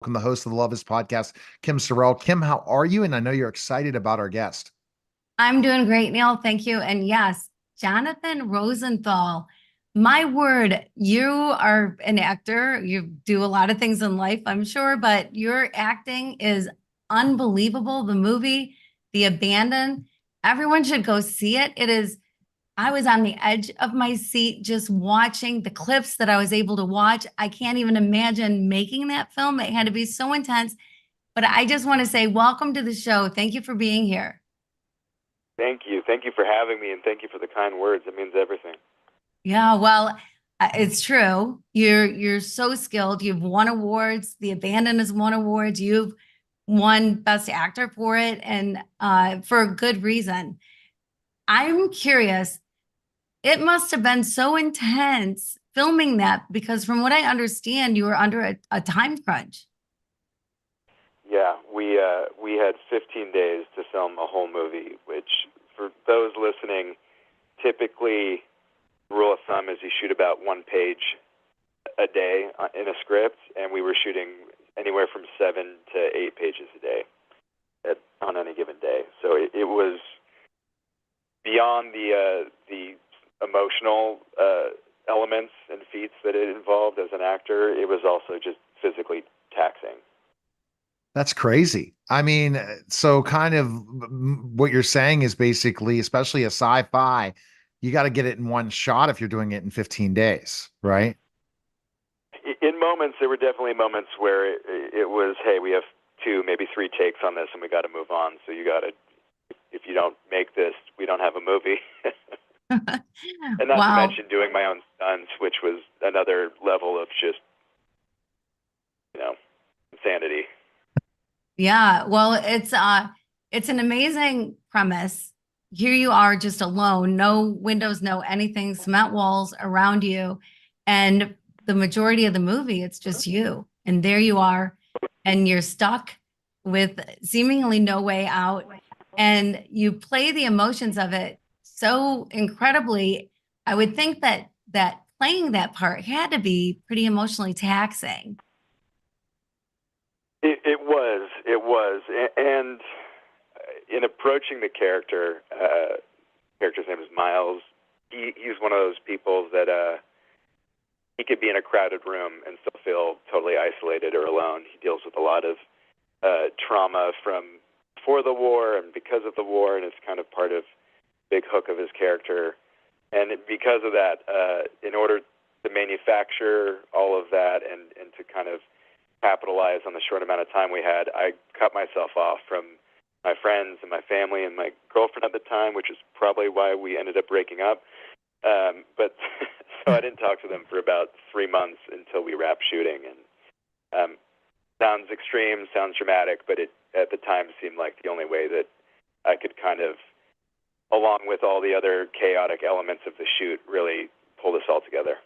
Welcome, the host of the Love Is podcast, Kim Sorrell. Kim, how are you? And I know you're excited about our guest. I'm doing great, Neil. Thank you. And yes, Jonathan Rosenthal. My word, you are an actor. You do a lot of things in life, I'm sure, but your acting is unbelievable. The movie, The Abandon, everyone should go see it. I was on the edge of my seat just watching the clips that I was able to watch. I can't even imagine making that film. It had to be so intense. But I just want to say, welcome to the show. Thank you for being here. Thank you. Thank you for having me, and thank you for the kind words. It means everything. Yeah, well, it's true. You're so skilled. You've won awards. The Abandon has won awards. You've won Best Actor for it, and for a good reason. I'm curious. It must have been so intense filming that because, from what I understand, you were under a time crunch. Yeah, we had 15 days to film a whole movie, which for those listening, typically rule of thumb is you shoot about one page a day in a script, and we were shooting anywhere from 7 to 8 pages a day on any given day. So it was beyond the emotional elements and feats that it involved as an actor. It was also just physically taxing. That's crazy. I mean, so kind of what you're saying is basically, especially a sci-fi, you got to get it in one shot if you're doing it in 15 days, right? In moments, there were definitely moments where it was, hey, we have two, maybe three takes on this, and we got to move on. So you got to, if you don't make this, we don't have a movie. And not to Wow. mention doing my own stunts, which was another level of just, you know, insanity. Yeah, well, it's an amazing premise. Here you are just alone, no windows, no anything, cement walls around you. And the majority of the movie, it's just you. And there you are, and you're stuck with seemingly no way out. And you play the emotions of it so incredibly. I would think that playing that part had to be pretty emotionally taxing. And in approaching the character's name is Miles. He's one of those people that he could be in a crowded room and still feel totally isolated or alone. He deals with a lot of trauma from before the war and because of the war, and it's kind of part of big hook of his character. And because of that, in order to manufacture all of that and to kind of capitalize on the short amount of time we had, I cut myself off from my friends and my family and my girlfriend at the time, which is probably why we ended up breaking up. But so I didn't talk to them for about 3 months until we wrapped shooting. And sounds extreme, sounds dramatic, but it at the time seemed like the only way that I could kind of, along with all the other chaotic elements of the shoot, really pull this all together.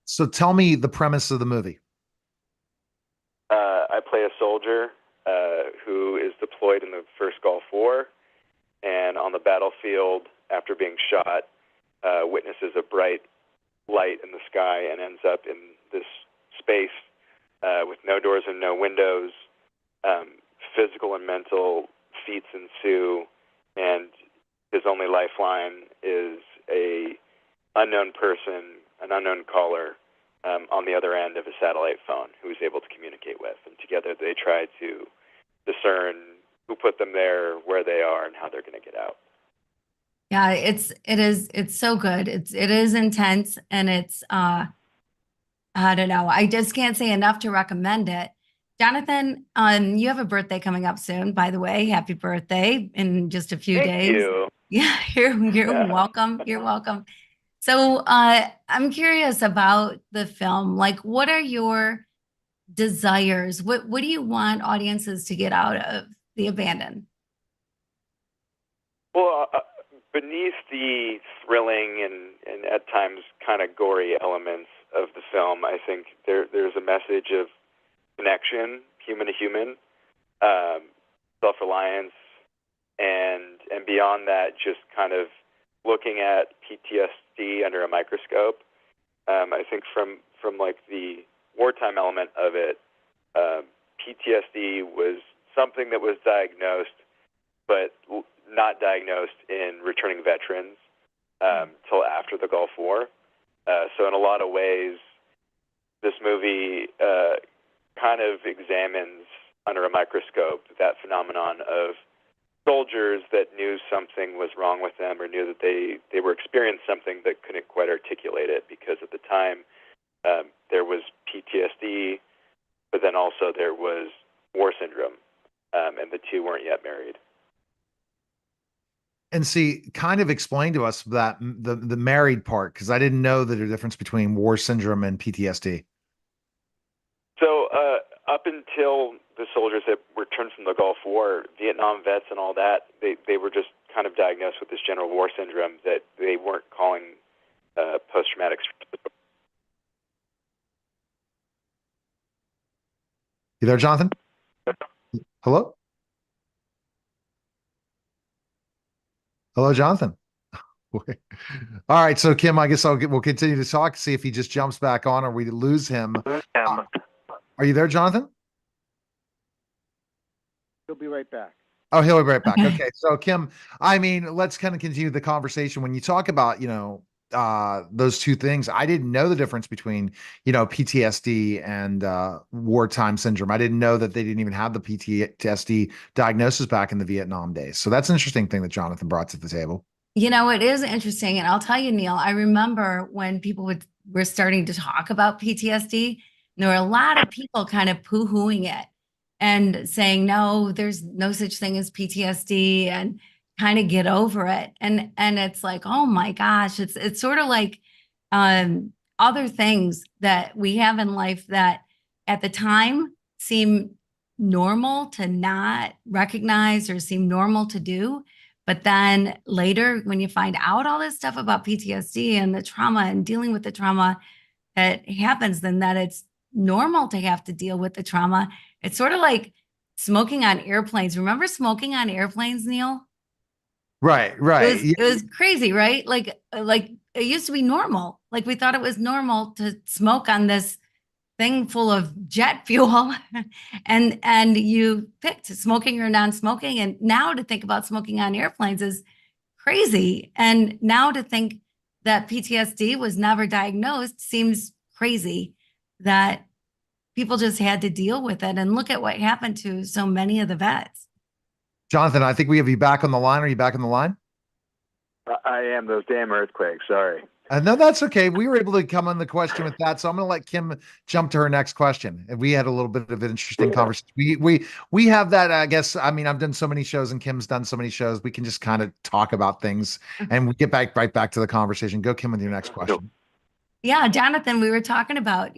So tell me the premise of the movie. I play a soldier who is deployed in the first Gulf War, and on the battlefield, after being shot, witnesses a bright light in the sky and ends up in this space with no doors and no windows. Physical and mental feats ensue, and his only lifeline is a unknown person, an unknown caller, on the other end of a satellite phone who he's able to communicate with. And together they try to discern who put them there, where they are, and how they're going to get out. Yeah, it's so good. It is intense and it's I don't know. I just can't say enough to recommend it. Jonathan, you have a birthday coming up soon, by the way. Happy birthday in just a few Thank days. you. Yeah, you're Yeah. welcome. You're welcome. So I'm curious about the film. Like, what are your desires? What do you want audiences to get out of The Abandon? Well, beneath the thrilling and at times kind of gory elements of the film, I think there's a message of connection, human to human, um, self-reliance, and beyond that, just kind of looking at PTSD under a microscope. I think from like the wartime element of it, PTSD was something that was diagnosed, but not diagnosed in returning veterans till after the Gulf War. So in a lot of ways, this movie kind of examines under a microscope that phenomenon of soldiers that knew something was wrong with them, or knew that they were experiencing something but couldn't quite articulate it, because at the time there was PTSD, but then also there was war syndrome, and the two weren't yet married. And see, kind of explain to us that the married part, because I didn't know the difference between war syndrome and PTSD. So up until the soldiers that returned from the Gulf War, Vietnam vets and all that, they were just kind of diagnosed with this general war syndrome that they weren't calling post-traumatic stress disorder. You there, Jonathan? Hello? Hello, Jonathan. All right, so Kim, I guess we'll continue to talk, see if he just jumps back on or we lose him. Are you there, Jonathan? He'll be right back. Oh, he'll be right back. Okay, so Kim, I mean, let's kind of continue the conversation. When you talk about, those two things, I didn't know the difference between, PTSD and wartime syndrome. I didn't know that they didn't even have the PTSD diagnosis back in the Vietnam days. So that's an interesting thing that Jonathan brought to the table. It is interesting. And I'll tell you, Neil, I remember when people were starting to talk about PTSD, there were a lot of people kind of poo-hooing it and saying, no, there's no such thing as PTSD, and kind of get over it. And it's like, oh my gosh, it's sort of like other things that we have in life that at the time seem normal to not recognize or seem normal to do. But then later, when you find out all this stuff about PTSD and the trauma and dealing with the trauma that happens, then that it's normal to have to deal with the trauma. It's sort of like smoking on airplanes. Remember smoking on airplanes, Neil? Right. It was crazy, right? Like it used to be normal. Like we thought it was normal to smoke on this thing full of jet fuel, and you picked smoking or non-smoking. And now to think about smoking on airplanes is crazy. And now to think that PTSD was never diagnosed seems crazy, that people just had to deal with it. And look at what happened to so many of the vets. Jonathan, I think we have you back on the line. Are you back on the line? I am. Those damn earthquakes. Sorry. No, that's okay. We were able to come on the question with that, so I'm going to let Kim jump to her next question. And we had a little bit of an interesting conversation. We have that. I guess. I mean, I've done so many shows, and Kim's done so many shows. We can just kind of talk about things, and we get right back to the conversation. Go, Kim, with your next question. Yeah, Jonathan, we were talking about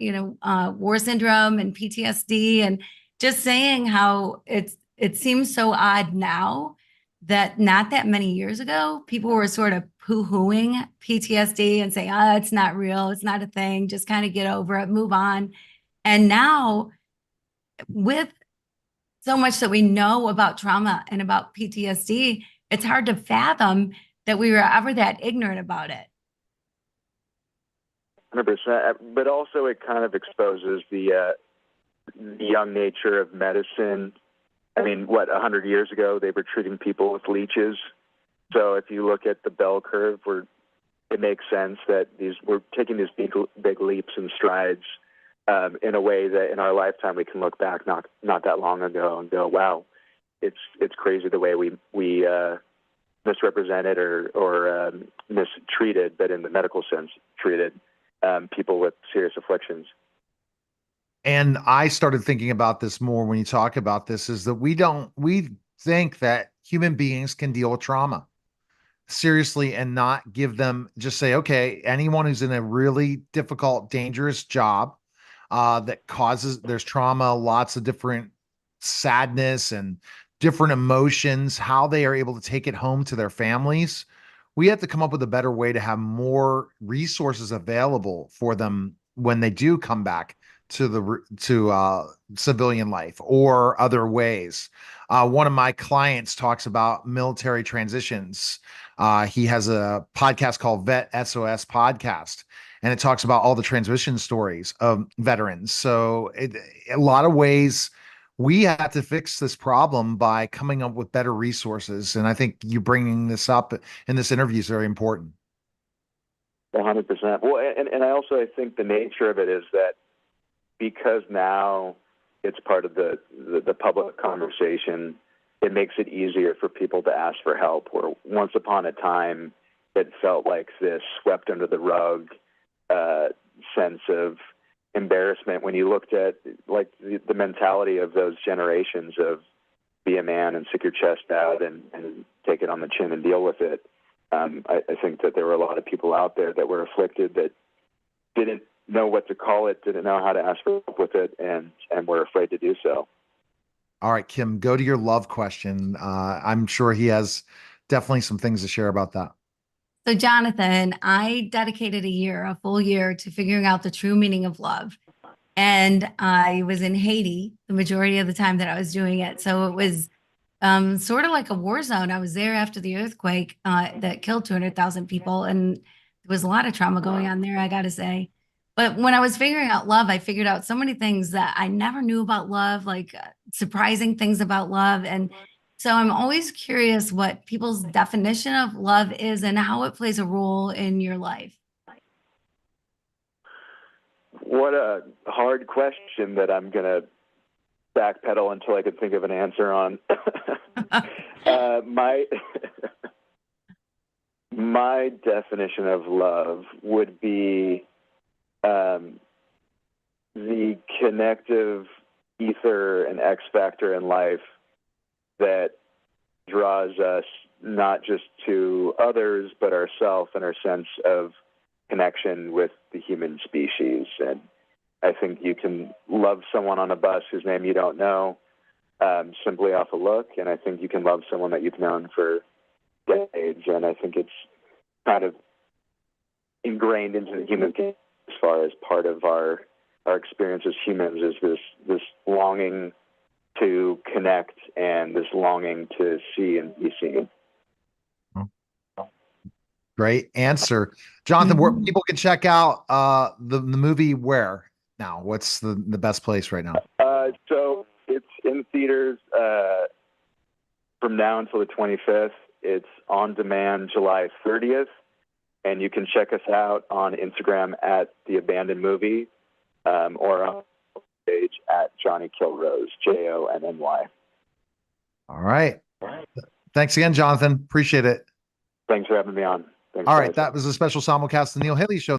war syndrome and PTSD, and just saying how it seems so odd now that not that many years ago, people were sort of poo-hooing PTSD and saying, oh, it's not real, it's not a thing, just kind of get over it, move on. And now, with so much that we know about trauma and about PTSD, it's hard to fathom that we were ever that ignorant about it. 100%. But also it kind of exposes the young nature of medicine. I mean, 100 years ago, they were treating people with leeches. So if you look at the bell curve, it makes sense that we're taking these big leaps and strides in a way that in our lifetime we can look back not that long ago and go, wow, it's crazy the way we misrepresented or mistreated, but in the medical sense, treated people with serious afflictions. And I started thinking about this more when you talk about this, is that we think that human beings can deal with trauma seriously and not give them, just say, okay, anyone who's in a really difficult, dangerous job that there's trauma, lots of different sadness and different emotions, how they are able to take it home to their families. We have to come up with a better way to have more resources available for them when they do come back to civilian life or other ways. One of my clients talks about military transitions. He has a podcast called Vet SOS Podcast, and it talks about all the transition stories of veterans. So a lot of ways we have to fix this problem by coming up with better resources. And I think you bringing this up in this interview is very important. 100%. Well, and I think the nature of it is that because now it's part of the public conversation, it makes it easier for people to ask for help. Where once upon a time, it felt like this swept under the rug sense of embarrassment when you looked at like the mentality of those generations of be a man and stick your chest out and take it on the chin and deal with it. I think that there were a lot of people out there that were afflicted that didn't know what to call it, didn't know how to ask for help with it, and were afraid to do so. All right, Kim, go to your love question. I'm sure he has definitely some things to share about that. So, Jonathan, I dedicated a full year to figuring out the true meaning of love. And I was in Haiti the majority of the time that I was doing it. So it was sort of like a war zone. I was there after the earthquake that killed 200,000 people. And there was a lot of trauma going on there, I got to say. But when I was figuring out love, I figured out so many things that I never knew about love, like surprising things about love. And so I'm always curious what people's definition of love is and how it plays a role in your life. What a hard question that I'm going to backpedal until I can think of an answer on. My definition of love would be the connective ether and X factor in life that draws us not just to others, but ourselves and our sense of connection with the human species. And I think you can love someone on a bus whose name you don't know simply off a look. And I think you can love someone that you've known for decades. And I think it's kind of ingrained into the human being as far as part of our experience as humans is this longing to connect and this longing to see and be seen. Great answer. Jonathan, where people can check out the movie where now? What's the best place right now? So it's in theaters from now until the 25th. It's on demand July 30th. And you can check us out on Instagram at The Abandoned Movie or on page at Johnny Kilrose, Jonny. All right. Thanks again, Jonathan. Appreciate it. Thanks for having me on. Thanks, All right. guys. That was a special simulcast of the Neil Haley Show.